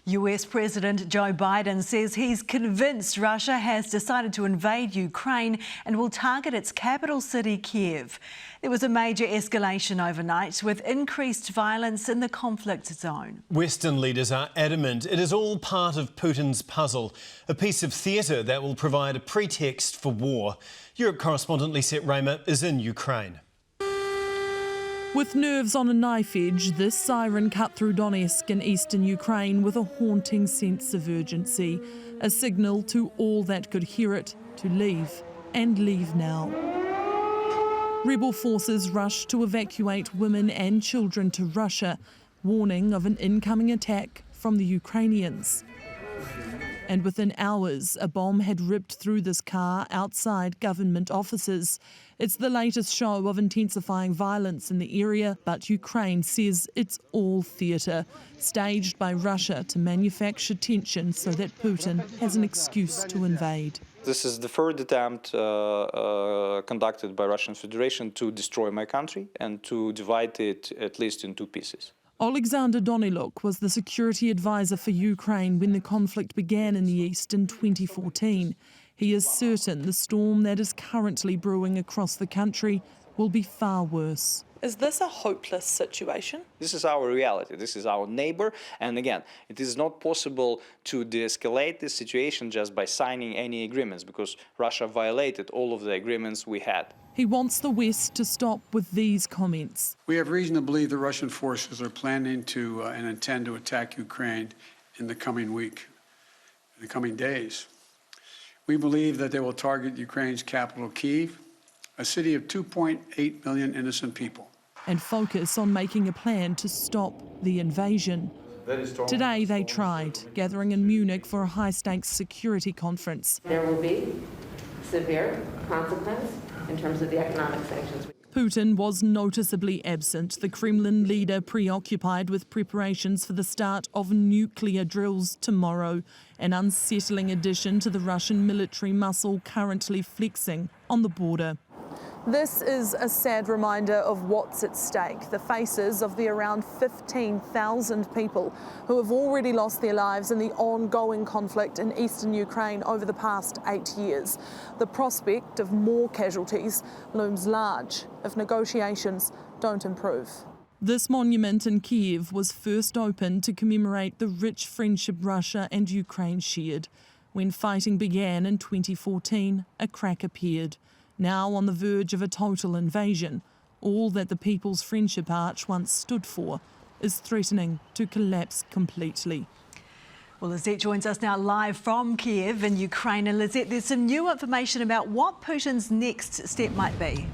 US President Joe Biden says he's convinced Russia has decided to invade Ukraine and will target its capital city, Kiev. There was a major escalation overnight with increased violence in the conflict zone. Western leaders are adamant it is all part of Putin's puzzle, a piece of theatre that will provide a pretext for war. Europe correspondent Lisette Raymer is in Ukraine. With nerves on a knife edge, this siren cut through Donetsk in eastern Ukraine with a haunting sense of urgency, a signal to all that could hear it to leave, and leave now. Rebel forces rushed to evacuate women and children to Russia, warning of an incoming attack from the Ukrainians. And within hours, a bomb had ripped through this car outside government offices. It's the latest show of intensifying violence in the area, but Ukraine says it's all theatre, staged by Russia to manufacture tension so that Putin has an excuse to invade. This is the third attempt conducted by Russian Federation to destroy my country and to divide it at least in two pieces. Alexander Doniluk was the security advisor for Ukraine when the conflict began in the east in 2014. He is certain the storm that is currently brewing across the country will be far worse. Is this a hopeless situation? This is our reality. This is our neighbor. And again, it is not possible to de-escalate this situation just by signing any agreements, because Russia violated all of the agreements we had. He wants the West to stop with these comments. We have reason to believe the Russian forces are planning to and intend to attack Ukraine in the coming week, in the coming days. We believe that they will target Ukraine's capital, Kyiv, a city of 2.8 million innocent people. And focus on making a plan to stop the invasion. Today they tried, gathering in Munich for a high-stakes security conference. There will be severe consequence in terms of the economic sanctions. Putin was noticeably absent, the Kremlin leader preoccupied with preparations for the start of nuclear drills tomorrow, an unsettling addition to the Russian military muscle currently flexing on the border. This is a sad reminder of what's at stake, the faces of the around 15,000 people who have already lost their lives in the ongoing conflict in eastern Ukraine over the past 8 years. The prospect of more casualties looms large if negotiations don't improve. This monument in Kiev was first opened to commemorate the rich friendship Russia and Ukraine shared. When fighting began in 2014, a crack appeared. Now on the verge of a total invasion, all that the People's Friendship Arch once stood for is threatening to collapse completely. Well, Lisette joins us now live from Kiev in Ukraine. And Lisette, there's some new information about what Putin's next step might be.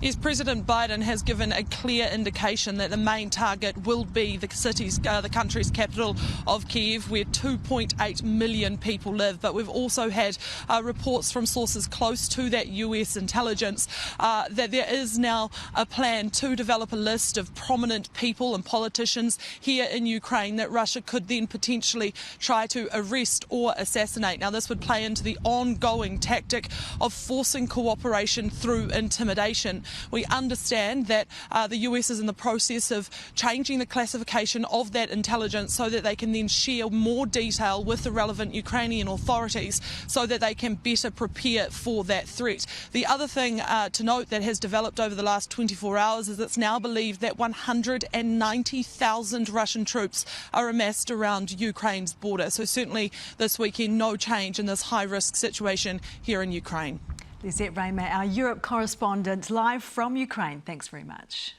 Yes, President Biden has given a clear indication that the main target will be the country's capital of Kyiv, where 2.8 million people live. But we've also had reports from sources close to that US intelligence that there is now a plan to develop a list of prominent people and politicians here in Ukraine that Russia could then potentially try to arrest or assassinate. Now, this would play into the ongoing tactic of forcing cooperation through intimidation. We understand that the US is in the process of changing the classification of that intelligence so that they can then share more detail with the relevant Ukrainian authorities so that they can better prepare for that threat. The other thing to note that has developed over the last 24 hours is it's now believed that 190,000 Russian troops are amassed around Ukraine's border. So certainly this weekend, no change in this high-risk situation here in Ukraine. Lisette Raymer, our Europe correspondent, live from Ukraine. Thanks very much.